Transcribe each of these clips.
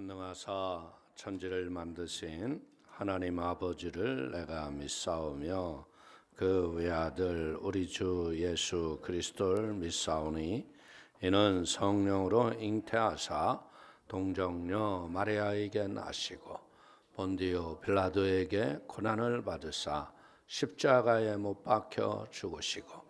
전능하사 천지를 만드신 하나님 아버지를 내가 믿사오며 그 외아들 우리 주 예수 그리스도를 믿사오니 이는 성령으로 잉태하사 동정녀 마리아에게 나시고 본디오 빌라도에게 고난을 받으사 십자가에 못 박혀 죽으시고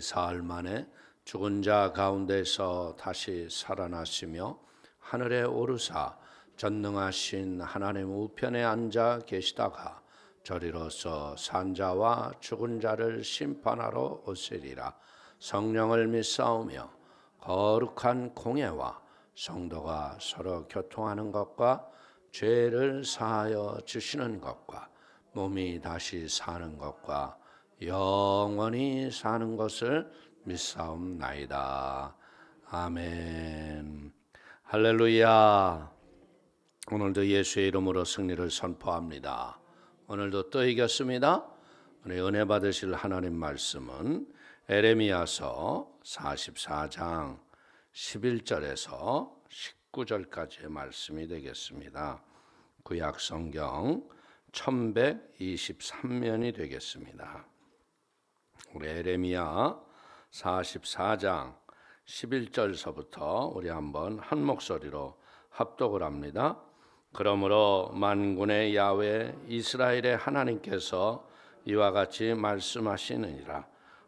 사흘 만에 죽은 자 가운데서 다시 살아나시며 하늘에 오르사 전능하신 하나님 우편에 앉아 계시다가 저리로서 산자와 죽은 자를 심판하러 오시리라. 성령을 믿사오며 거룩한 공예와 성도가 서로 교통하는 것과 죄를 사하여 주시는 것과 몸이 다시 사는 것과 영원히 사는 것을 믿사옵나이다. 아멘. 할렐루야. 오늘도 예수의 이름으로 승리를 선포합니다. 오늘도 또 이겼습니다. 오늘 은혜 받으실 하나님 말씀은 에레미야서 44장 11절에서 19절까지의 말씀이 되겠습니다. 구약 성경 1123면이 되겠습니다. 우리 에레미야 44장 11절서부터 우리 한번 한 목소리로 합독을 합니다. 그러므로 만군의 야훼 이스라엘의 하나님께서 이와 같이 말씀하시느니라.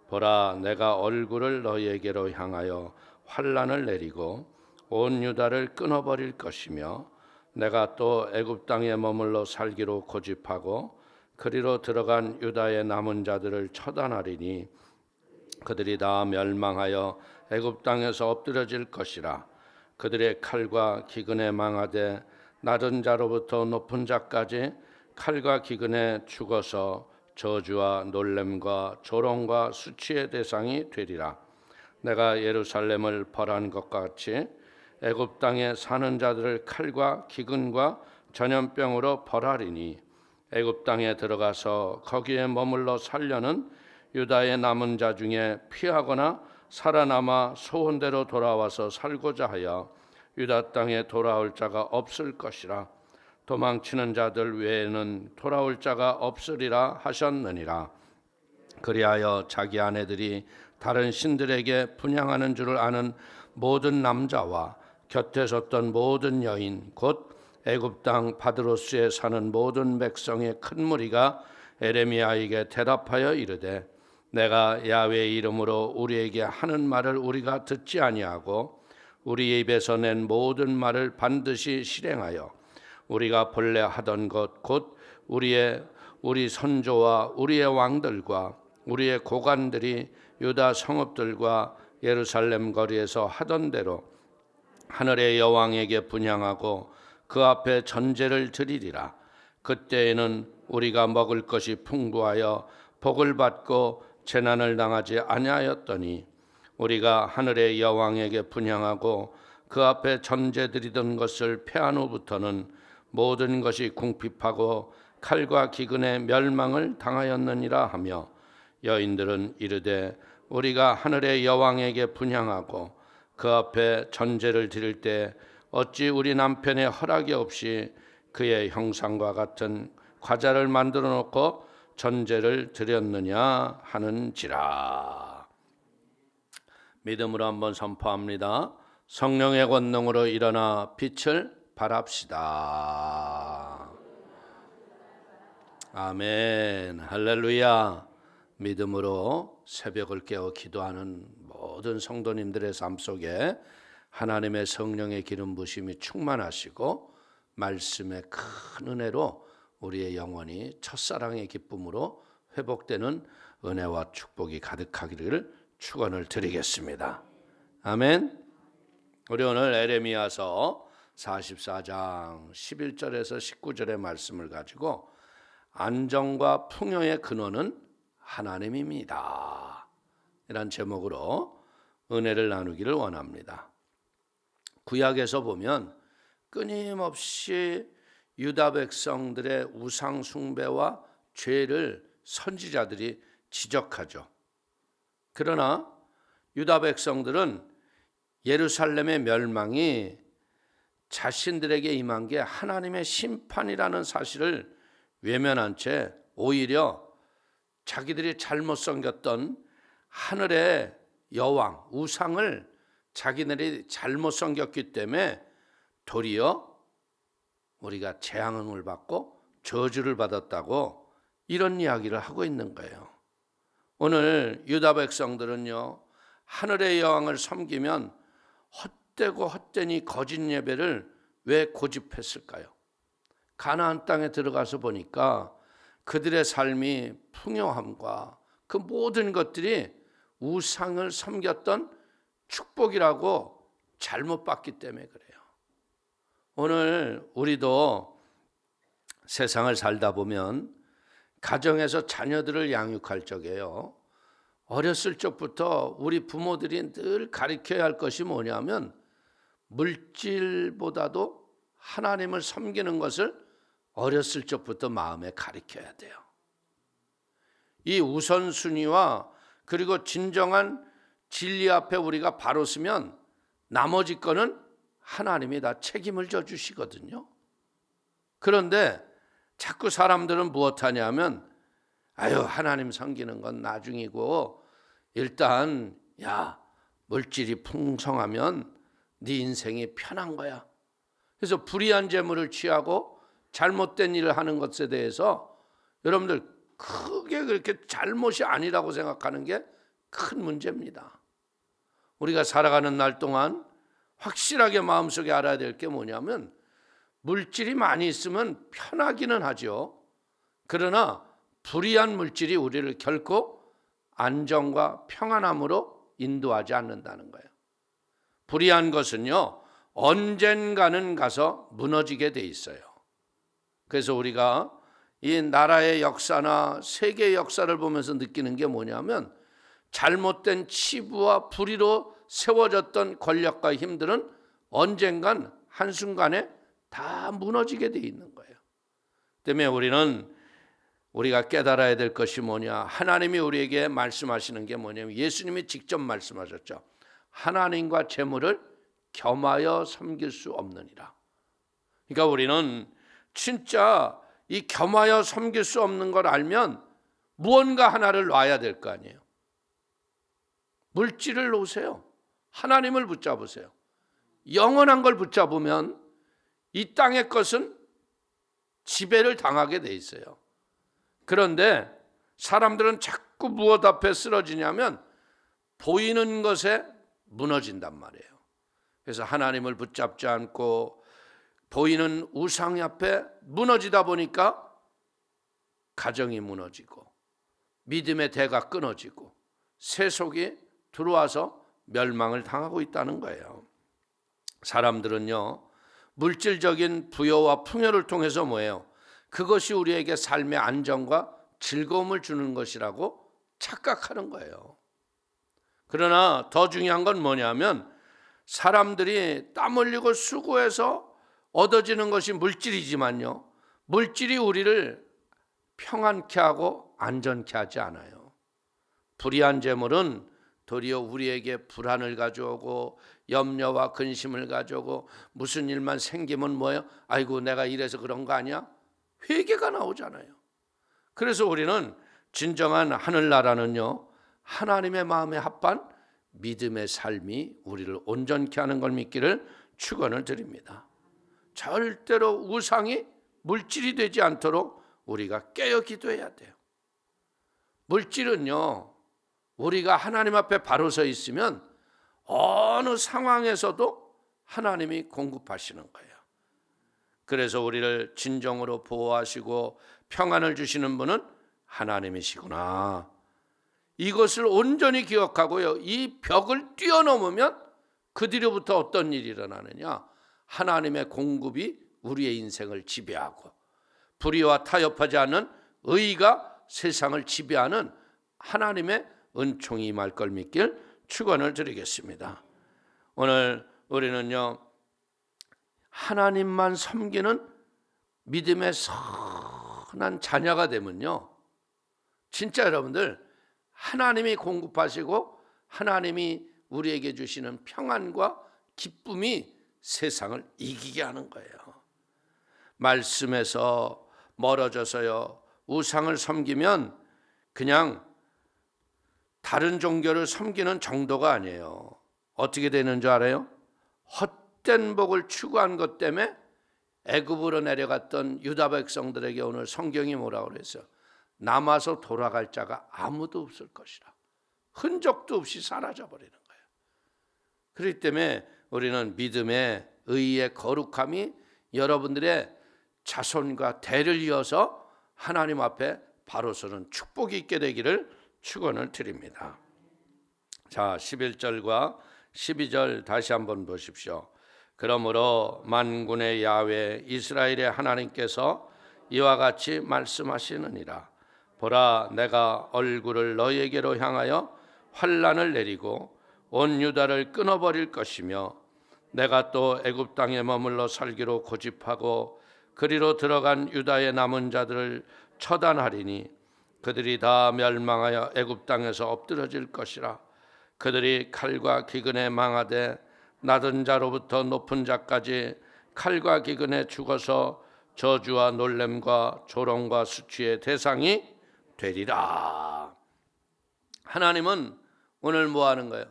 보라, 내가 얼굴을 너희에게로 향하여 환난을 내리고 온 유다를 끊어버릴 것이며 내가 또 애굽 땅에 머물러 살기로 고집하고 그리로 들어간 유다의 남은 자들을 처단하리니 그들이 다 멸망하여 애굽 땅에서 엎드려질 것이라. 그들의 칼과 기근에 망하되 낮은 자로부터 높은 자까지 칼과 기근에 죽어서 저주와 놀램과 조롱과 수치의 대상이 되리라. 내가 예루살렘을 벌한 것 같이 애굽 땅에 사는 자들을 칼과 기근과 전염병으로 벌하리니 애굽 땅에 들어가서 거기에 머물러 살려는 유다의 남은 자 중에 피하거나 살아남아 소원대로 돌아와서 살고자 하여 유다 땅에 돌아올 자가 없을 것이라. 도망치는 자들 외에는 돌아올 자가 없으리라 하셨느니라. 그리하여 자기 아내들이 다른 신들에게 분향하는 줄을 아는 모든 남자와 곁에 섰던 모든 여인 곧 애굽 땅 바드로스에 사는 모든 백성의 큰 무리가 에레미야에게 대답하여 이르되 내가 야훼의 이름으로 우리에게 하는 말을 우리가 듣지 아니하고 우리 입에서 낸 모든 말을 반드시 실행하여 우리가 본래 하던 것 곧 우리 선조와 우리의 왕들과 우리의 고관들이 유다 성읍들과 예루살렘 거리에서 하던 대로 하늘의 여왕에게 분향하고 그 앞에 전제를 드리리라. 그때에는 우리가 먹을 것이 풍부하여 복을 받고 재난을 당하지 아니하였더니 우리가 하늘의 여왕에게 분향하고 그 앞에 전제드리던 것을 패한 후부터는 모든 것이 궁핍하고 칼과 기근의 멸망을 당하였느니라 하며 여인들은 이르되 우리가 하늘의 여왕에게 분향하고 그 앞에 전제를 드릴 때 어찌 우리 남편의 허락이 없이 그의 형상과 같은 과자를 만들어 놓고 전제를 드렸느냐 하는지라. 믿음으로 한번 선포합니다. 성령의 권능으로 일어나 빛을 발합시다. 아멘. 할렐루야. 믿음으로 새벽을 깨어 기도하는 모든 성도님들의 삶 속에 하나님의 성령의 기름 부심이 충만하시고 말씀의 큰 은혜로 우리의 영혼이 첫사랑의 기쁨으로 회복되는 은혜와 축복이 가득하기를 축원을 드리겠습니다. 아멘. 우리 오늘 에레미야서 44장 11절에서 19절의 말씀을 가지고 안정과 풍요의 근원은 하나님입니다. 이란 제목으로 은혜를 나누기를 원합니다. 구약에서 보면 끊임없이 유다 백성들의 우상 숭배와 죄를 선지자들이 지적하죠. 그러나 유다 백성들은 예루살렘의 멸망이 자신들에게 임한 게 하나님의 심판이라는 사실을 외면한 채 오히려 자기들이 잘못 섬겼던 하늘의 여왕, 우상을 자기들이 잘못 섬겼기 때문에 도리어 우리가 재앙을 받고 저주를 받았다고 이런 이야기를 하고 있는 거예요. 오늘 유다 백성들은요, 하늘의 여왕을 섬기면 헛되고 헛되니 거짓 예배를 왜 고집했을까요? 가나안 땅에 들어가서 보니까 그들의 삶이 풍요함과 그 모든 것들이 우상을 섬겼던 축복이라고 잘못 봤기 때문에 그래요. 오늘 우리도 세상을 살다 보면 가정에서 자녀들을 양육할 적에요, 어렸을 적부터 우리 부모들이 늘 가르쳐야 할 것이 뭐냐면 물질보다도 하나님을 섬기는 것을 어렸을 적부터 마음에 가르쳐야 돼요. 이 우선순위와 그리고 진정한 진리 앞에 우리가 바로 서면 나머지 거는 하나님이 다 책임을 져주시거든요. 그런데 자꾸 사람들은 무엇하냐면 하나님 섬기는 건 나중이고 일단 물질이 풍성하면 네 인생이 편한 거야. 그래서 불의한 재물을 취하고 잘못된 일을 하는 것에 대해서 여러분들 크게 그렇게 잘못이 아니라고 생각하는 게 큰 문제입니다. 우리가 살아가는 날 동안 확실하게 마음속에 알아야 될 게 뭐냐면 물질이 많이 있으면 편하기는 하죠. 그러나 불의한 물질이 우리를 결코 안정과 평안함으로 인도하지 않는다는 거예요. 불의한 것은요, 언젠가는 가서 무너지게 돼 있어요. 그래서 우리가 이 나라의 역사나 세계의 역사를 보면서 느끼는 게 뭐냐면 잘못된 치부와 불의로 세워졌던 권력과 힘들은 언젠간 한순간에 다 무너지게 돼 있는 거예요. 때문에 우리가 깨달아야 될 것이 뭐냐, 하나님이 우리에게 말씀하시는 게 뭐냐면 예수님이 직접 말씀하셨죠. 하나님과 재물을 겸하여 섬길 수 없느니라. 그러니까 우리는 진짜 이 겸하여 섬길 수 없는 걸 알면 무언가 하나를 놔야 될 거 아니에요. 물질을 놓으세요. 하나님을 붙잡으세요. 영원한 걸 붙잡으면 이 땅의 것은 지배를 당하게 돼 있어요. 그런데 사람들은 자꾸 무엇 앞에 쓰러지냐면 보이는 것에 무너진단 말이에요. 그래서 하나님을 붙잡지 않고 보이는 우상 앞에 무너지다 보니까 가정이 무너지고 믿음의 대가 끊어지고 세속이 들어와서 멸망을 당하고 있다는 거예요. 사람들은요, 물질적인 부여와 풍요를 통해서 뭐예요? 그것이 우리에게 삶의 안정과 즐거움을 주는 것이라고 착각하는 거예요. 그러나 더 중요한 건 뭐냐면 사람들이 땀 흘리고 수고해서 얻어지는 것이 물질이지만요, 물질이 우리를 평안케 하고 안전케 하지 않아요. 불의한 재물은 도리어 우리에게 불안을 가져오고 염려와 근심을 가져오고 무슨 일만 생기면 뭐예요? 아이고 내가 이래서 그런 거 아니야? 회개가 나오잖아요. 그래서 우리는 진정한 하늘나라는요, 하나님의 마음에 합한 믿음의 삶이 우리를 온전케 하는 걸 믿기를 축원을 드립니다. 절대로 우상이 물질이 되지 않도록 우리가 깨어 기도해야 돼요. 물질은요, 우리가 하나님 앞에 바로 서 있으면 어느 상황에서도 하나님이 공급하시는 거예요. 그래서 우리를 진정으로 보호하시고 평안을 주시는 분은 하나님이시구나. 이것을 온전히 기억하고요, 이 벽을 뛰어넘으면 그 뒤로부터 어떤 일이 일어나느냐, 하나님의 공급이 우리의 인생을 지배하고 불의와 타협하지 않는 의가 세상을 지배하는 하나님의 은총이 임할 걸 믿길 축원을 드리겠습니다. 오늘 우리는요, 하나님만 섬기는 믿음의 선한 자녀가 되면요, 진짜 여러분들 하나님이 공급하시고 하나님이 우리에게 주시는 평안과 기쁨이 세상을 이기게 하는 거예요. 말씀에서 멀어져서요, 우상을 섬기면 그냥 다른 종교를 섬기는 정도가 아니에요. 어떻게 되는 줄 알아요? 헛된 복을 추구한 것 때문에 애굽으로 내려갔던 유다 백성들에게 오늘 성경이 뭐라고 그랬어요? 남아서 돌아갈 자가 아무도 없을 것이라. 흔적도 없이 사라져버리는 거예요. 그렇기 때문에 우리는 믿음의 의의 거룩함이 여러분들의 자손과 대를 이어서 하나님 앞에 바로 서는 축복이 있게 되기를 축원을 드립니다. 자, 11절과 12절 다시 한번 보십시오. 그러므로 만군의 야훼 이스라엘의 하나님께서 이와 같이 말씀하시느니라. 보라, 내가 얼굴을 너희에게로 향하여 환난을 내리고 온 유다를 끊어버릴 것이며 내가 또 애굽 땅에 머물러 살기로 고집하고 그리로 들어간 유다의 남은 자들을 처단하리니 그들이 다 멸망하여 애굽 땅에서 엎드러질 것이라. 그들이 칼과 기근에 망하되 낮은 자로부터 높은 자까지 칼과 기근에 죽어서 저주와 놀램과 조롱과 수치의 대상이 되리라. 하나님은 오늘 뭐 하는 거예요?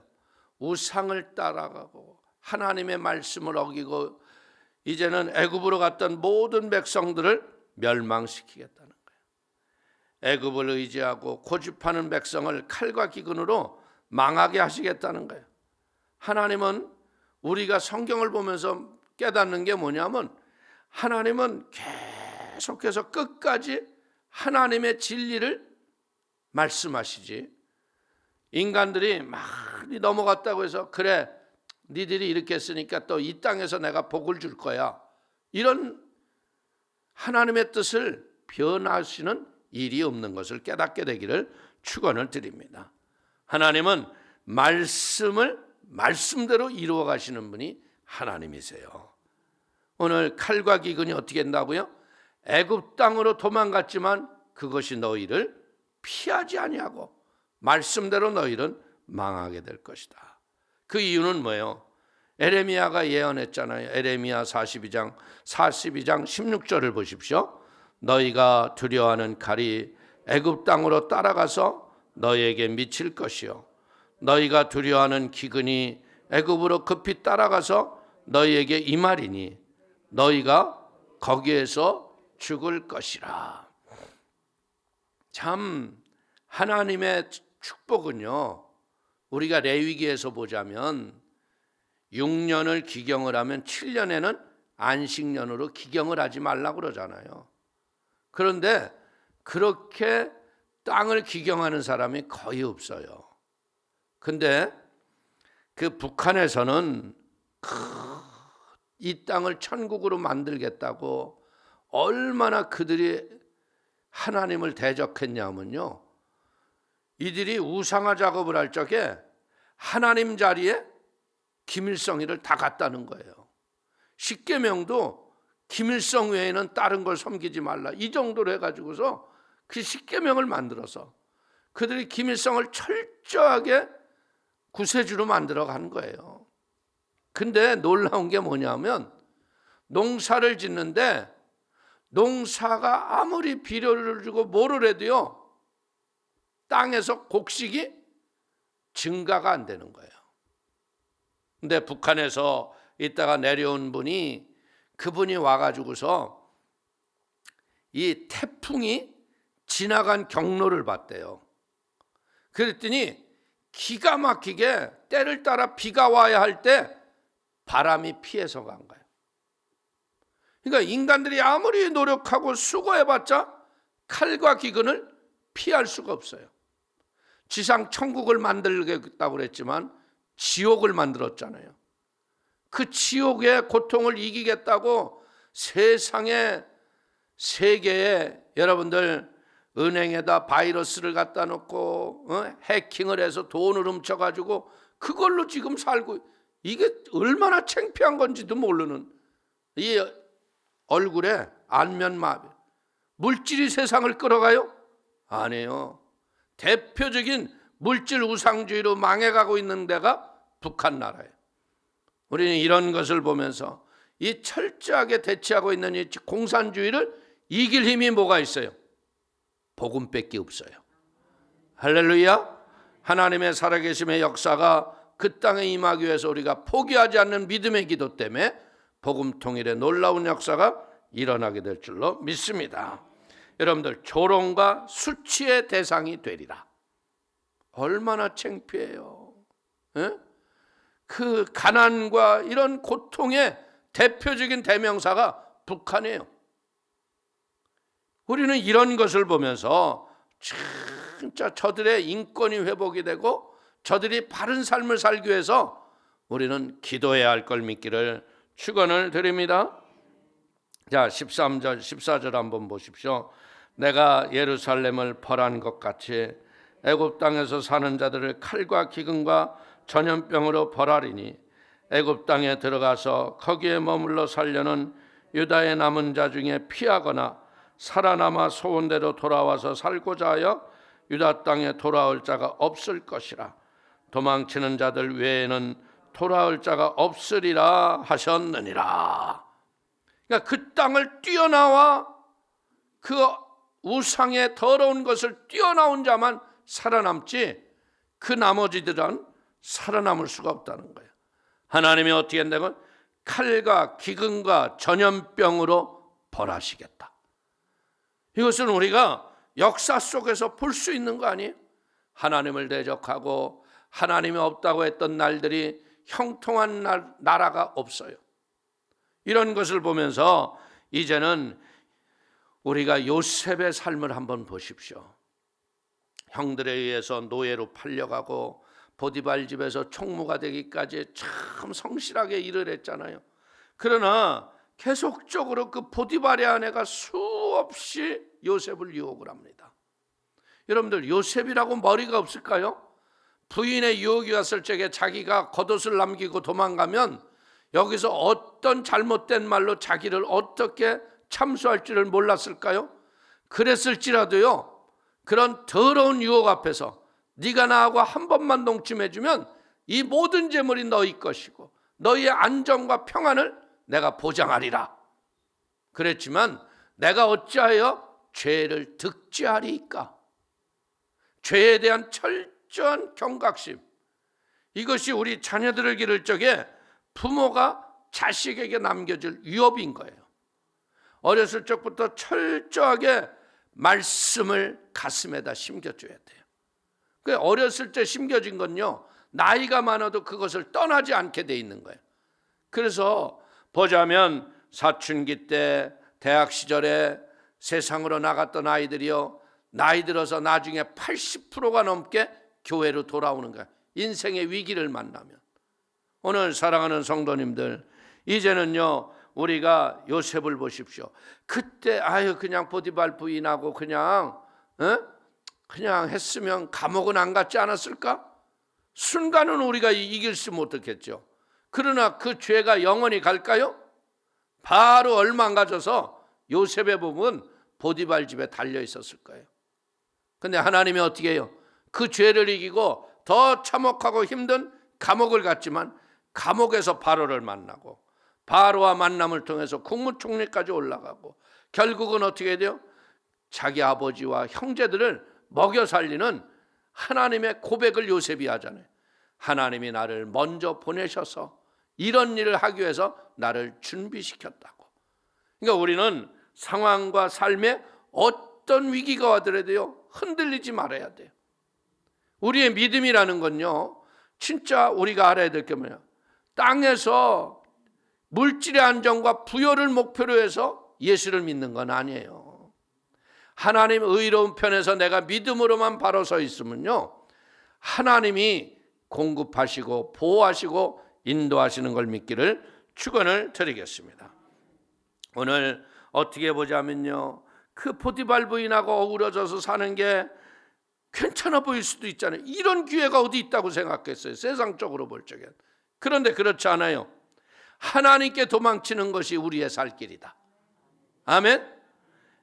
우상을 따라가고 하나님의 말씀을 어기고 이제는 애굽으로 갔던 모든 백성들을 멸망시키겠다는 거예요. 애굽을 의지하고 고집하는 백성을 칼과 기근으로 망하게 하시겠다는 거예요. 하나님은 우리가 성경을 보면서 깨닫는 게 뭐냐면 하나님은 계속해서 끝까지 하나님의 진리를 말씀하시지, 인간들이 많이 넘어갔다고 해서 그래 니들이 이렇게 했으니까 또 이 땅에서 내가 복을 줄 거야, 이런 하나님의 뜻을 변하시는 일이 없는 것을 깨닫게 되기를 축원을 드립니다. 하나님은 말씀을 말씀대로 이루어 가시는 분이 하나님이세요. 오늘 칼과 기근이 어떻게 된다고요? 애굽 땅으로 도망갔지만 그것이 너희를 피하지 아니하고 말씀대로 너희는 망하게 될 것이다. 그 이유는 뭐예요? 에레미야가 예언했잖아요. 에레미야 42장 16절을 보십시오. 너희가 두려워하는 칼이 애굽 땅으로 따라가서 너희에게 미칠 것이요 너희가 두려워하는 기근이 애굽으로 급히 따라가서 너희에게 임하리니 너희가 거기에서 죽을 것이라. 참 하나님의 축복은요, 우리가 레위기에서 보자면 6년을 기경을 하면 7년에는 안식년으로 기경을 하지 말라고 그러잖아요. 그런데 그렇게 땅을 기경하는 사람이 거의 없어요. 근데 그 북한에서는 이 땅을 천국으로 만들겠다고 얼마나 그들이 하나님을 대적했냐면요, 이들이 우상화 작업을 할 적에 하나님 자리에 김일성이를 다 갖다는 거예요. 십계명도 김일성 외에는 다른 걸 섬기지 말라, 이 정도로 해가지고서 그 십계명을 만들어서 그들이 김일성을 철저하게 구세주로 만들어 간 거예요. 근데 놀라운 게 뭐냐면 농사를 짓는데 농사가 아무리 비료를 주고 뭐를 해도요, 땅에서 곡식이 증가가 안 되는 거예요. 근데 북한에서 있다가 내려온 분이, 그분이 와가지고서 이 태풍이 지나간 경로를 봤대요. 그랬더니 기가 막히게 때를 따라 비가 와야 할 때 바람이 피해서 간 거예요. 그러니까 인간들이 아무리 노력하고 수고해봤자 칼과 기근을 피할 수가 없어요. 지상 천국을 만들겠다고 그랬지만 지옥을 만들었잖아요. 그 지옥의 고통을 이기겠다고 세상에, 세계에 여러분들 은행에다 바이러스를 갖다 놓고 해킹을 해서 돈을 훔쳐가지고 그걸로 지금 살고, 이게 얼마나 창피한 건지도 모르는 이 얼굴에 안면마비. 물질이 세상을 끌어가요? 아니에요. 대표적인 물질 우상주의로 망해가고 있는 데가 북한 나라예요. 우리는 이런 것을 보면서 이 철저하게 대치하고 있는 이 공산주의를 이길 힘이 뭐가 있어요? 복음밖에 없어요. 할렐루야. 하나님의 살아계심의 역사가 그 땅에 임하기 위해서 우리가 포기하지 않는 믿음의 기도 때문에 복음 통일의 놀라운 역사가 일어나게 될 줄로 믿습니다. 여러분들, 조롱과 수치의 대상이 되리라. 얼마나 창피해요. 에? 그 가난과 이런 고통의 대표적인 대명사가 북한이에요. 우리는 이런 것을 보면서 진짜 저들의 인권이 회복이 되고 저들이 바른 삶을 살기 위해서 우리는 기도해야 할 걸 믿기를 축원을 드립니다. 자, 13절 14절 한번 보십시오. 내가 예루살렘을 벌한 것 같이 애굽 땅에서 사는 자들을 칼과 기근과 전염병으로 벌하리니 애굽 땅에 들어가서 거기에 머물러 살려는 유다의 남은 자 중에 피하거나 살아남아 소원대로 돌아와서 살고자 하여 유다 땅에 돌아올 자가 없을 것이라. 도망치는 자들 외에는 돌아올 자가 없으리라 하셨느니라. 그러니까 그 땅을 뛰어나와 그 우상의 더러운 것을 뛰어나온 자만 살아남지 그 나머지들은 살아남을 수가 없다는 거예요. 하나님이 어떻게 한다면 칼과 기근과 전염병으로 벌하시겠다. 이것은 우리가 역사 속에서 볼 수 있는 거 아니에요? 하나님을 대적하고 하나님이 없다고 했던 날들이 형통한 나라가 없어요. 이런 것을 보면서 이제는 우리가 요셉의 삶을 한번 보십시오. 형들에 의해서 노예로 팔려가고 보디발 집에서 총무가 되기까지 참 성실하게 일을 했잖아요. 그러나 계속적으로 그 보디발의 아내가 수없이 요셉을 유혹을 합니다. 여러분들, 요셉이라고 머리가 없을까요? 부인의 유혹이 왔을 적에 자기가 겉옷을 남기고 도망가면 여기서 어떤 잘못된 말로 자기를 어떻게 참수할지를 몰랐을까요? 그랬을지라도요, 그런 더러운 유혹 앞에서 네가 나하고 한 번만 동침해주면 이 모든 재물이 너희 것이고 너희의 안정과 평안을 내가 보장하리라. 그랬지만 내가 어찌하여 죄를 득지하리이까? 죄에 대한 철저한 경각심, 이것이 우리 자녀들을 기를 적에 부모가 자식에게 남겨줄 위협인 거예요. 어렸을 적부터 철저하게 말씀을 가슴에다 심겨줘야 돼요. 그 어렸을 때 심겨진 건요, 나이가 많아도 그것을 떠나지 않게 돼 있는 거예요. 그래서 보자면 사춘기 때, 대학 시절에 세상으로 나갔던 아이들이요, 나이 들어서 나중에 80%가 넘게 교회로 돌아오는 거예요. 인생의 위기를 만나면. 오늘 사랑하는 성도님들, 이제는요 우리가 요셉을 보십시오. 그때 그냥 보디발 부인하고 그냥 했으면 감옥은 안 갔지 않았을까? 순간은 우리가 이길 수 못했겠죠. 그러나 그 죄가 영원히 갈까요? 바로 얼마 안 가져서 요셉의 몸은 보디발 집에 달려 있었을 거예요. 근데 하나님이 어떻게 해요? 그 죄를 이기고 더 참혹하고 힘든 감옥을 갔지만 감옥에서 바로를 만나고 바로와 만남을 통해서 국무총리까지 올라가고 결국은 어떻게 돼요? 자기 아버지와 형제들을 먹여 살리는 하나님의 고백을 요셉이 하잖아요. 하나님이 나를 먼저 보내셔서 이런 일을 하기 위해서 나를 준비시켰다고. 그러니까 우리는 상황과 삶에 어떤 위기가 와더라도요 흔들리지 말아야 돼요. 우리의 믿음이라는 건요, 진짜 우리가 알아야 될 게 뭐냐, 땅에서 물질의 안정과 부여를 목표로 해서 예수를 믿는 건 아니에요. 하나님 의로운 편에서 내가 믿음으로만 바로 서 있으면요, 하나님이 공급하시고 보호하시고 인도하시는 걸 믿기를 축원을 드리겠습니다. 오늘 어떻게 보자면요, 그 보디발 부인하고 어우러져서 사는 게 괜찮아 보일 수도 있잖아요. 이런 기회가 어디 있다고 생각했어요, 세상적으로 볼 적엔. 그런데 그렇지 않아요. 하나님께 도망치는 것이 우리의 살 길이다. 아멘.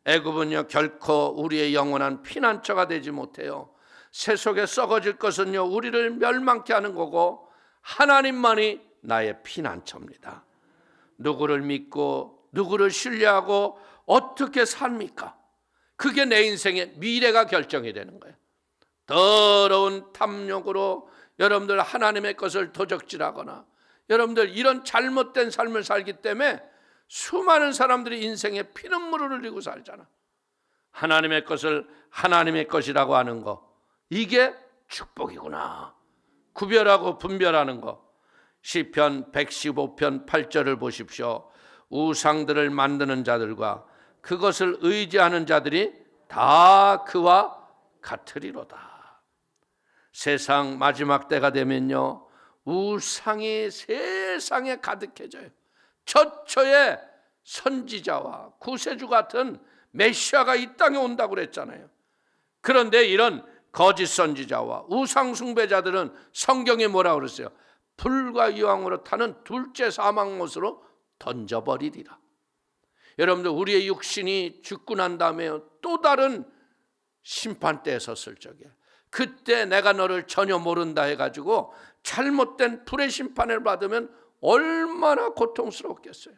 애굽은요 결코 우리의 영원한 피난처가 되지 못해요. 새 속에 썩어질 것은요 우리를 멸망케 하는 거고, 하나님만이 나의 피난처입니다. 누구를 믿고 누구를 신뢰하고 어떻게 삽니까? 그게 내 인생의 미래가 결정이 되는 거예요. 더러운 탐욕으로 여러분들 하나님의 것을 도적질하거나 여러분들 이런 잘못된 삶을 살기 때문에 수많은 사람들이 인생에 피눈물을 흘리고 살잖아. 하나님의 것을 하나님의 것이라고 하는 거, 이게 축복이구나. 구별하고 분별하는 거. 시편 115편 8절을 보십시오. 우상들을 만드는 자들과 그것을 의지하는 자들이 다 그와 같으리로다. 세상 마지막 때가 되면요, 우상이 세상에 가득해져요. 처처에 선지자와 구세주 같은 메시아가 이 땅에 온다고 그랬잖아요. 그런데 이런 거짓 선지자와 우상 숭배자들은 성경에 뭐라고 그랬어요? 불과 유황으로 타는 둘째 사망못으로 던져버리리라. 여러분들, 우리의 육신이 죽고 난 다음에 또 다른 심판대에 섰을 적에, 그때 내가 너를 전혀 모른다 해가지고 잘못된 불의 심판을 받으면 얼마나 고통스럽겠어요.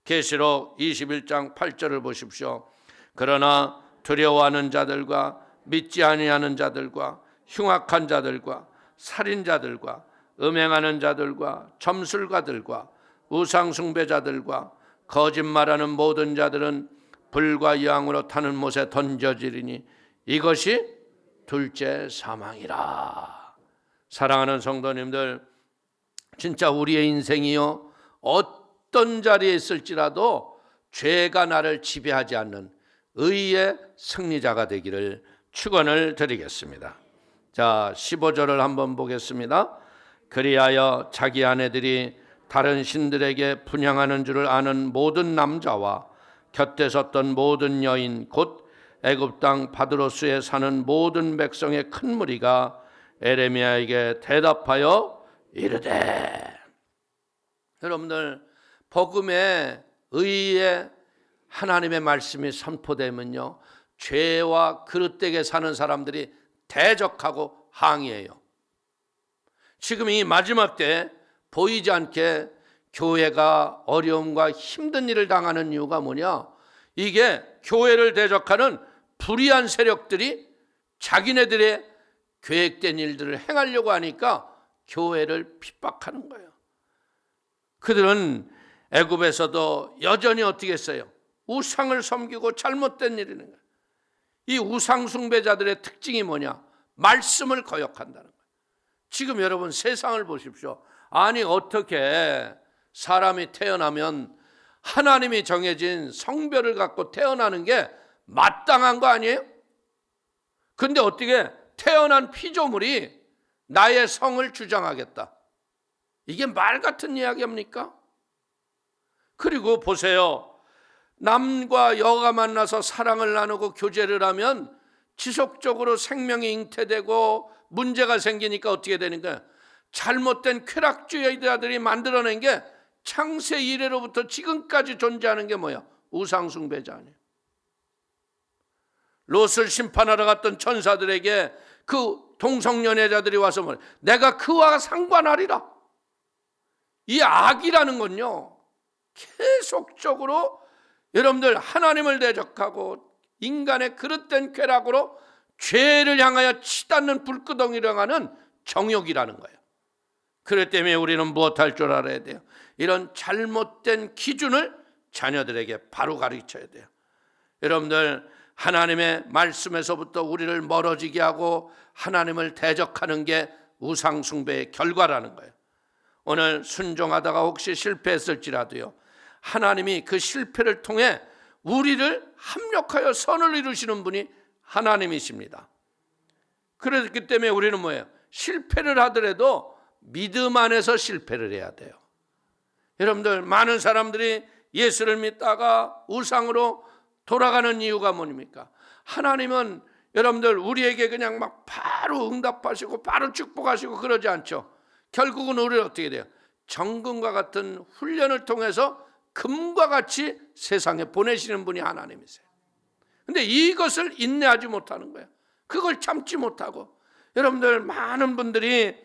계시록 21장 8절을 보십시오. 그러나 두려워하는 자들과 믿지 아니하는 자들과 흉악한 자들과 살인자들과 음행하는 자들과 점술가들과 우상숭배자들과 거짓말하는 모든 자들은 불과 유황으로 타는 못에 던져지리니 이것이 둘째 사망이라. 사랑하는 성도님들, 진짜 우리의 인생이요, 어떤 자리에 있을지라도 죄가 나를 지배하지 않는 의의 승리자가 되기를 축원을 드리겠습니다. 자, 15절을 한번 보겠습니다. 그리하여 자기 아내들이 다른 신들에게 분향하는 줄을 아는 모든 남자와 곁에 섰던 모든 여인 곧 애굽 땅 바드로스에 사는 모든 백성의 큰 무리가 에레미야에게 대답하여 이르되. 여러분들, 복음의 의의 하나님의 말씀이 선포되면요, 죄와 그릇되게 사는 사람들이 대적하고 항의해요. 지금 이 마지막 때 보이지 않게 교회가 어려움과 힘든 일을 당하는 이유가 뭐냐? 이게 교회를 대적하는 불의한 세력들이 자기네들의 계획된 일들을 행하려고 하니까 교회를 핍박하는 거예요. 그들은 애굽에서도 여전히 어떻게 했어요? 우상을 섬기고 잘못된 일이는 거예요. 이 우상 숭배자들의 특징이 뭐냐? 말씀을 거역한다는 거예요. 지금 여러분 세상을 보십시오. 아니, 어떻게 사람이 태어나면 하나님이 정해진 성별을 갖고 태어나는 게 마땅한 거 아니에요? 근데 어떻게 태어난 피조물이 나의 성을 주장하겠다. 이게 말 같은 이야기입니까? 그리고 보세요. 남과 여가 만나서 사랑을 나누고 교제를 하면 지속적으로 생명이 잉태되고 문제가 생기니까 어떻게 되는 거야? 잘못된 쾌락주의자들이 만들어낸 게 창세 이래로부터 지금까지 존재하는 게 뭐야? 우상숭배자 아니에요. 롯을 심판하러 갔던 천사들에게 그 동성연애자들이 와서 뭐래? 내가 그와 상관하리라. 이 악이라는 건요, 계속적으로 여러분들 하나님을 대적하고 인간의 그릇된 쾌락으로 죄를 향하여 치닫는 불구덩이를 하는 정욕이라는 거예요. 그렇기 때문에 우리는 무엇할 줄 알아야 돼요? 이런 잘못된 기준을 자녀들에게 바로 가르쳐야 돼요. 여러분들, 하나님의 말씀에서부터 우리를 멀어지게 하고 하나님을 대적하는 게 우상숭배의 결과라는 거예요. 오늘 순종하다가 혹시 실패했을지라도요, 하나님이 그 실패를 통해 우리를 합력하여 선을 이루시는 분이 하나님이십니다. 그렇기 때문에 우리는 뭐예요? 실패를 하더라도 믿음 안에서 실패를 해야 돼요. 여러분들, 많은 사람들이 예수를 믿다가 우상으로 돌아가는 이유가 뭡니까? 하나님은 여러분들 우리에게 그냥 막 바로 응답하시고 바로 축복하시고 그러지 않죠. 결국은 우리는 어떻게 돼요? 정금과 같은 훈련을 통해서 금과 같이 세상에 보내시는 분이 하나님이세요. 근데 이것을 인내하지 못하는 거예요. 그걸 참지 못하고. 여러분들, 많은 분들이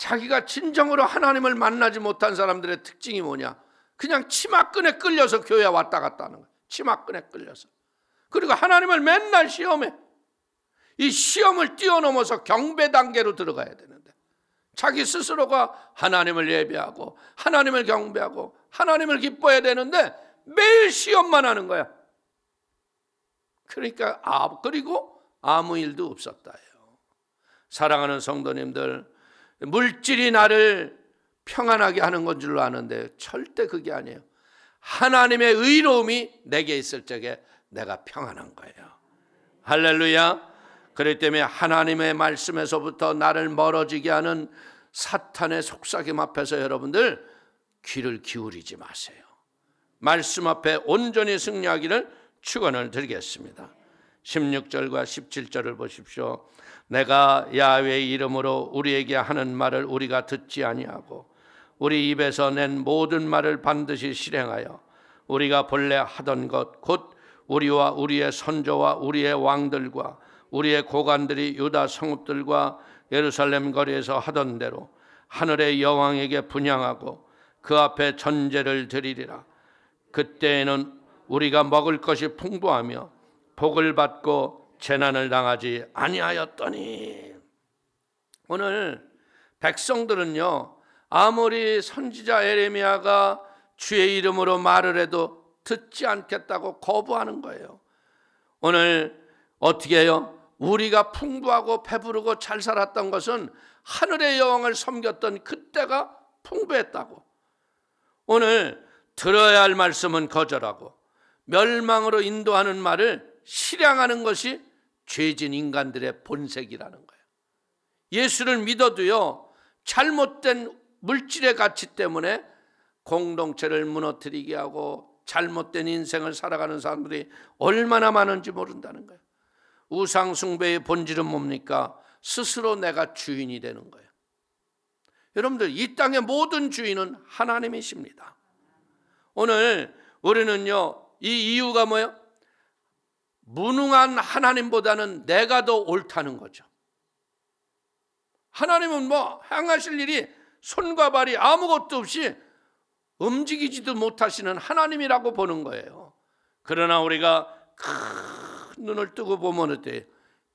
자기가 진정으로 하나님을 만나지 못한 사람들의 특징이 뭐냐? 그냥 치마끈에 끌려서 교회 왔다 갔다 하는 거예요. 치마끈에 끌려서. 그리고 하나님을 맨날 시험해. 이 시험을 뛰어넘어서 경배 단계로 들어가야 되는데 자기 스스로가 하나님을 예배하고 하나님을 경배하고 하나님을 기뻐해야 되는데 매일 시험만 하는 거야. 그러니까 그리고 아무 일도 없었다요. 사랑하는 성도님들, 물질이 나를 평안하게 하는 건 줄로 아는데 절대 그게 아니에요. 하나님의 의로움이 내게 있을 적에 내가 평안한 거예요. 할렐루야. 그렇기 때문에 하나님의 말씀에서부터 나를 멀어지게 하는 사탄의 속삭임 앞에서 여러분들 귀를 기울이지 마세요. 말씀 앞에 온전히 승리하기를 축원을 드리겠습니다. 16절과 17절을 보십시오. 내가 야훼의 이름으로 우리에게 하는 말을 우리가 듣지 아니하고 우리 입에서 낸 모든 말을 반드시 실행하여 우리가 본래 하던 것 곧 우리와 우리의 선조와 우리의 왕들과 우리의 고관들이 유다 성읍들과 예루살렘 거리에서 하던 대로 하늘의 여왕에게 분향하고 그 앞에 전제를 드리리라. 그때에는 우리가 먹을 것이 풍부하며 복을 받고 재난을 당하지 아니하였더니. 오늘 백성들은요, 아무리 선지자 에레미야가 주의 이름으로 말을 해도 듣지 않겠다고 거부하는 거예요. 오늘 어떻게 해요? 우리가 풍부하고 배부르고 잘 살았던 것은 하늘의 여왕을 섬겼던 그때가 풍부했다고. 오늘 들어야 할 말씀은 거절하고 멸망으로 인도하는 말을 실행하는 것이 죄진 인간들의 본색이라는 거예요. 예수를 믿어도요, 잘못된 물질의 가치 때문에 공동체를 무너뜨리게 하고 잘못된 인생을 살아가는 사람들이 얼마나 많은지 모른다는 거예요. 우상 숭배의 본질은 뭡니까? 스스로 내가 주인이 되는 거예요. 여러분들, 이 땅의 모든 주인은 하나님이십니다. 오늘 우리는요, 이 이유가 뭐예요? 무능한 하나님보다는 내가 더 옳다는 거죠. 하나님은 행하실 일이 손과 발이 아무것도 없이 움직이지도 못하시는 하나님이라고 보는 거예요. 그러나 우리가 큰 눈을 뜨고 보면 어때요?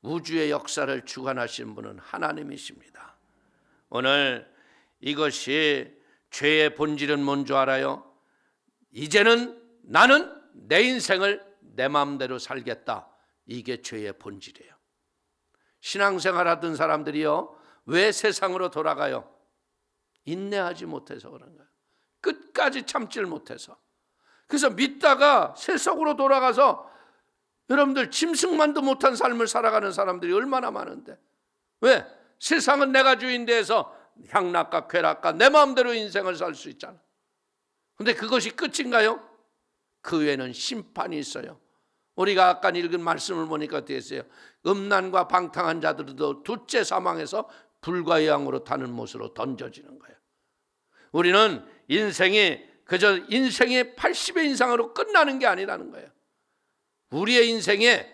우주의 역사를 주관하신 분은 하나님이십니다. 오늘 이것이 죄의 본질은 뭔지 알아요? 이제는 나는 내 인생을 내 마음대로 살겠다. 이게 죄의 본질이에요. 신앙생활 하던 사람들이요, 왜 세상으로 돌아가요? 인내하지 못해서 그런 거예요. 끝까지 참지를 못해서. 그래서 믿다가 세속으로 돌아가서 여러분들 짐승만도 못한 삶을 살아가는 사람들이 얼마나 많은데. 왜? 세상은 내가 주인돼서 향락과 쾌락과 내 마음대로 인생을 살 수 있잖아. 근데 그것이 끝인가요? 그 외에는 심판이 있어요. 우리가 아까 읽은 말씀을 보니까 어떻게 했어요? 음란과 방탕한 자들도 둘째 사망에서 불과 영으로 타는 못으로 던져지는 거예요. 우리는 인생이 그저 인생의 80의 인상으로 끝나는 게 아니라는 거예요. 우리의 인생에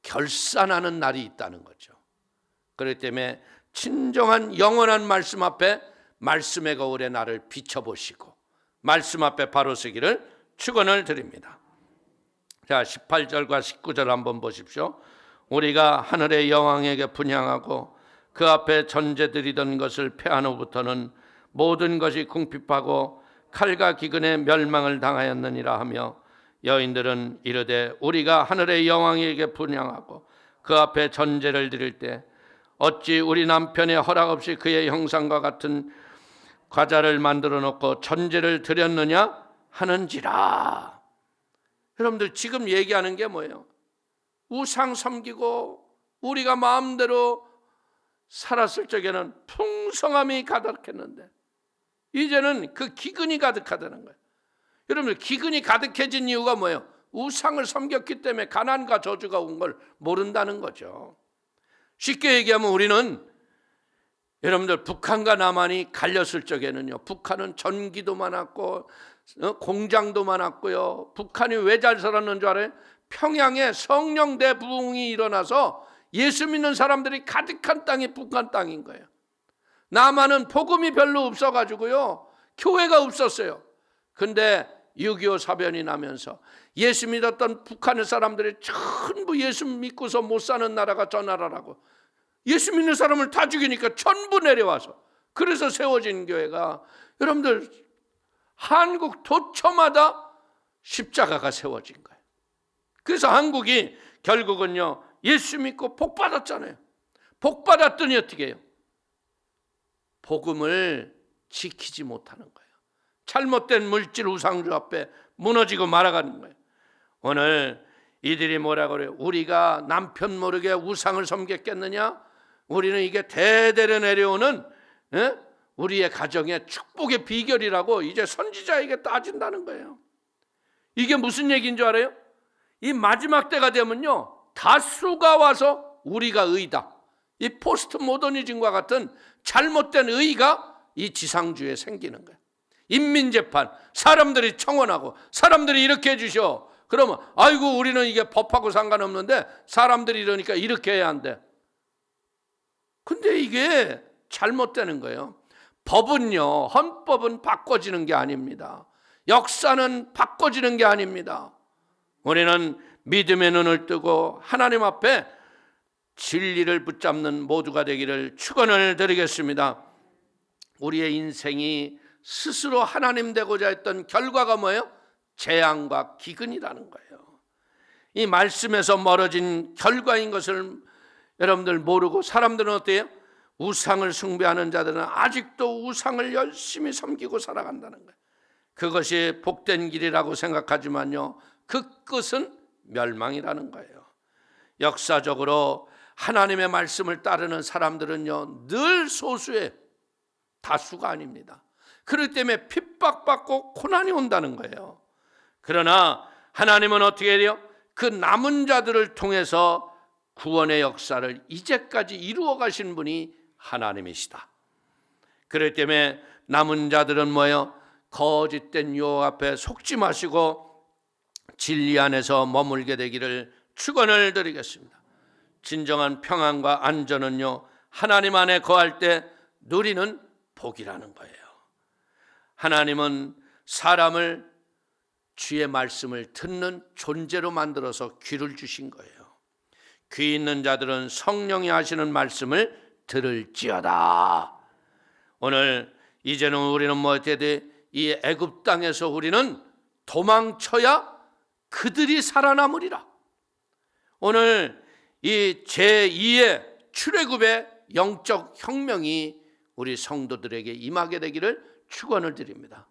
결산하는 날이 있다는 거죠. 그렇기 때문에 진정한 영원한 말씀 앞에 말씀의 거울에 나를 비춰보시고 말씀 앞에 바로 서기를 축원을 드립니다. 자, 18절과 19절 한번 보십시오. 우리가 하늘의 여왕에게 분향하고 그 앞에 전제 드리던 것을 패한 후부터는 모든 것이 궁핍하고 칼과 기근의 멸망을 당하였느니라 하며 여인들은 이르되 우리가 하늘의 여왕에게 분향하고 그 앞에 전제를 드릴 때 어찌 우리 남편의 허락 없이 그의 형상과 같은 과자를 만들어 놓고 전제를 드렸느냐 하는지라. 여러분들, 지금 얘기하는 게 뭐예요? 우상 섬기고 우리가 마음대로 살았을 적에는 풍성함이 가득했는데 이제는 그 기근이 가득하다는 거예요. 여러분, 기근이 가득해진 이유가 뭐예요? 우상을 섬겼기 때문에 가난과 저주가 온 걸 모른다는 거죠. 쉽게 얘기하면 우리는, 여러분들, 북한과 남한이 갈렸을 적에는요, 북한은 전기도 많았고 공장도 많았고요. 북한이 왜 잘 살았는 줄 알아요? 평양에 성령 대부흥이 일어나서 예수 믿는 사람들이 가득한 땅이 북한 땅인 거예요. 남한은 복음이 별로 없어가지고요, 교회가 없었어요. 근데 6.25 사변이 나면서 예수 믿었던 북한의 사람들이 전부 예수 믿고서 못 사는 나라가 저 나라라고, 예수 믿는 사람을 다 죽이니까 전부 내려와서, 그래서 세워진 교회가, 여러분들 한국 도처마다 십자가가 세워진 거예요. 그래서 한국이 결국은요, 예수 믿고 복 받았잖아요. 복 받았더니 어떻게 해요? 복음을 지키지 못하는 거예요. 잘못된 물질 우상주 앞에 무너지고 말아가는 거예요. 오늘 이들이 뭐라 그래요? 우리가 남편 모르게 우상을 섬겼겠느냐? 우리는 이게 대대로 내려오는 우리의 가정의 축복의 비결이라고 이제 선지자에게 따진다는 거예요. 이게 무슨 얘기인 줄 알아요? 이 마지막 때가 되면요, 다수가 와서 우리가 의다, 이 포스트 모더니즘과 같은 잘못된 의가 이 지상주에 생기는 거예요. 인민재판, 사람들이 청원하고 사람들이 이렇게 해주셔. 그러면 아이고 우리는 이게 법하고 상관없는데 사람들이 이러니까 이렇게 해야 한대. 근데 이게 잘못되는 거예요. 법은요, 헌법은 바꿔지는 게 아닙니다. 역사는 바꿔지는 게 아닙니다. 우리는 믿음의 눈을 뜨고 하나님 앞에 진리를 붙잡는 모두가 되기를 축원을 드리겠습니다. 우리의 인생이 스스로 하나님 되고자 했던 결과가 뭐예요? 재앙과 기근이라는 거예요. 이 말씀에서 멀어진 결과인 것을 여러분들 모르고, 사람들은 어때요? 우상을 숭배하는 자들은 아직도 우상을 열심히 섬기고 살아간다는 거예요. 그것이 복된 길이라고 생각하지만요, 그 끝은 멸망이라는 거예요. 역사적으로 하나님의 말씀을 따르는 사람들은요, 늘 소수의 다수가 아닙니다. 그렇기 때문에 핍박받고 고난이 온다는 거예요. 그러나 하나님은 어떻게 해요? 그 남은 자들을 통해서 구원의 역사를 이제까지 이루어 가신 분이 하나님이시다. 그렇기 때문에 남은 자들은 뭐예요? 거짓된 유혹 앞에 속지 마시고 진리 안에서 머물게 되기를 축원을 드리겠습니다. 진정한 평안과 안전은요, 하나님 안에 거할 때 누리는 복이라는 거예요. 하나님은 사람을 주의 말씀을 듣는 존재로 만들어서 귀를 주신 거예요. 귀 있는 자들은 성령이 하시는 말씀을 들을지어다. 오늘 이제는 우리는 뭐 어떻게 돼? 이 애굽 땅에서 우리는 도망쳐야 그들이 살아남으리라. 오늘 이 제2의 출애굽의 영적 혁명이 우리 성도들에게 임하게 되기를 축원을 드립니다.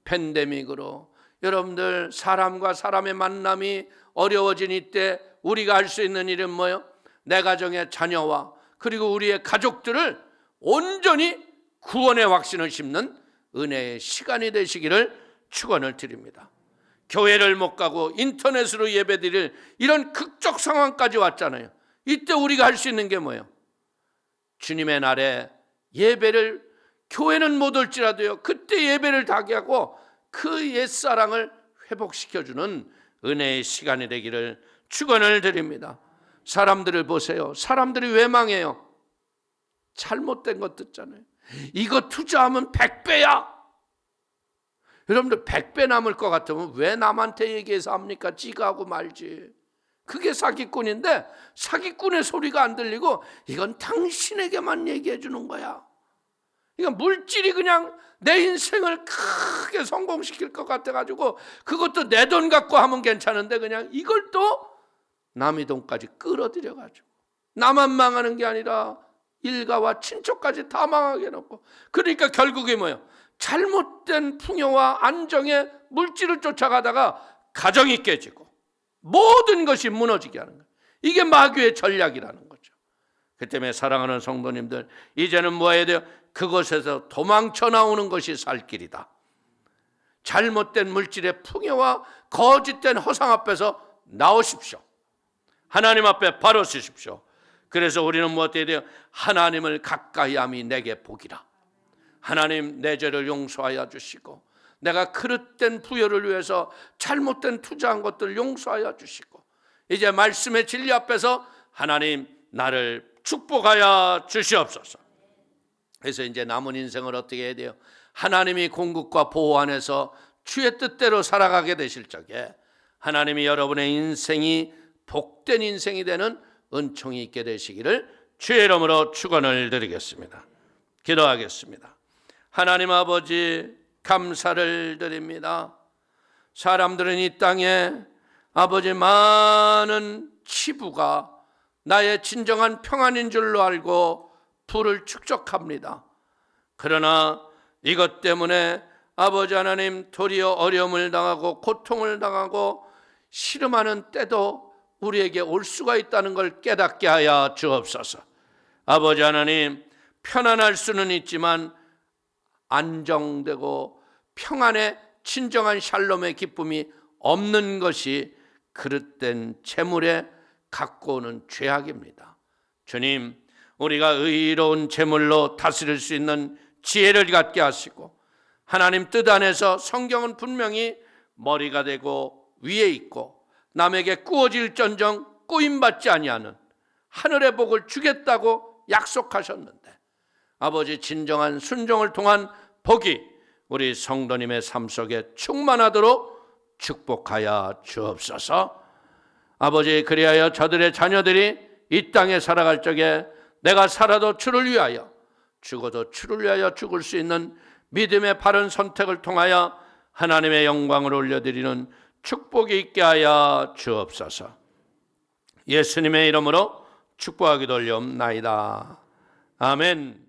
팬데믹으로 여러분들 사람과 사람의 만남이 어려워진 이때 우리가 할 수 있는 일은 뭐예요? 내 가정의 자녀와 그리고 우리의 가족들을 온전히 구원의 확신을 심는 은혜의 시간이 되시기를 축원을 드립니다. 교회를 못 가고 인터넷으로 예배드릴 이런 극적 상황까지 왔잖아요. 이때 우리가 할 수 있는 게 뭐예요? 주님의 날에 예배를, 교회는 못 올지라도요, 그때 예배를 다게 하고 그 옛사랑을 회복시켜주는 은혜의 시간이 되기를 축원을 드립니다. 사람들을 보세요. 사람들이 왜 망해요? 잘못된 것 듣잖아요. 이거 투자하면 100배야. 여러분들 100배 남을 것 같으면 왜 남한테 얘기해서 합니까? 지가 하고 말지. 그게 사기꾼인데 사기꾼의 소리가 안 들리고 이건 당신에게만 얘기해 주는 거야. 이건 물질이 그냥 내 인생을 크게 성공시킬 것 같아가지고 그것도 내 돈 갖고 하면 괜찮은데 그냥 이걸 또 남의 돈까지 끌어들여가지고 나만 망하는 게 아니라 일가와 친척까지 다 망하게 해놓고, 그러니까 결국에 뭐예요? 잘못된 풍요와 안정의 물질을 쫓아가다가 가정이 깨지고 모든 것이 무너지게 하는 거예요. 이게 마귀의 전략이라는 거죠. 그 때문에 사랑하는 성도님들, 이제는 뭐 해야 돼요? 그것에서 도망쳐 나오는 것이 살 길이다. 잘못된 물질의 풍요와 거짓된 허상 앞에서 나오십시오. 하나님 앞에 바로 서십시오. 그래서 우리는 뭐 어떻게 돼요? 하나님을 가까이 함이 내게 복이라. 하나님 내 죄를 용서하여 주시고 내가 그릇된 부여를 위해서 잘못된 투자한 것들을 용서하여 주시고 이제 말씀의 진리 앞에서 하나님 나를 축복하여 주시옵소서. 그래서 이제 남은 인생을 어떻게 해야 돼요? 하나님이 공급과 보호 안에서 주의 뜻대로 살아가게 되실 적에 하나님이 여러분의 인생이 복된 인생이 되는 은총이 있게 되시기를 주의 이름으로 축원을 드리겠습니다. 기도하겠습니다. 하나님 아버지, 감사를 드립니다. 사람들은 이 땅에 아버지 많은 치부가 나의 진정한 평안인 줄로 알고 부를 축적합니다. 그러나 이것 때문에 아버지 하나님 도리어 어려움을 당하고 고통을 당하고 씨름하는 때도 우리에게 올 수가 있다는 걸 깨닫게 하여 주옵소서. 아버지 하나님, 편안할 수는 있지만 안정되고 평안의 진정한 샬롬의 기쁨이 없는 것이 그릇된 재물에 갖고 오는 죄악입니다. 주님, 우리가 의로운 재물로 다스릴 수 있는 지혜를 갖게 하시고 하나님 뜻 안에서 성경은 분명히 머리가 되고 위에 있고 남에게 꾸어질전정 꾸임받지 아니하는 하늘의 복을 주겠다고 약속하셨는데 아버지 진정한 순종을 통한 복이 우리 성도님의 삶 속에 충만하도록 축복하여 주옵소서. 아버지, 그리하여 저들의 자녀들이 이 땅에 살아갈 적에 내가 살아도 주를 위하여 죽어도 주를 위하여 죽을 수 있는 믿음의 바른 선택을 통하여 하나님의 영광을 올려드리는 축복이 있게 하여 주옵소서. 예수님의 이름으로 축복하기도 올려옵나이다. 아멘.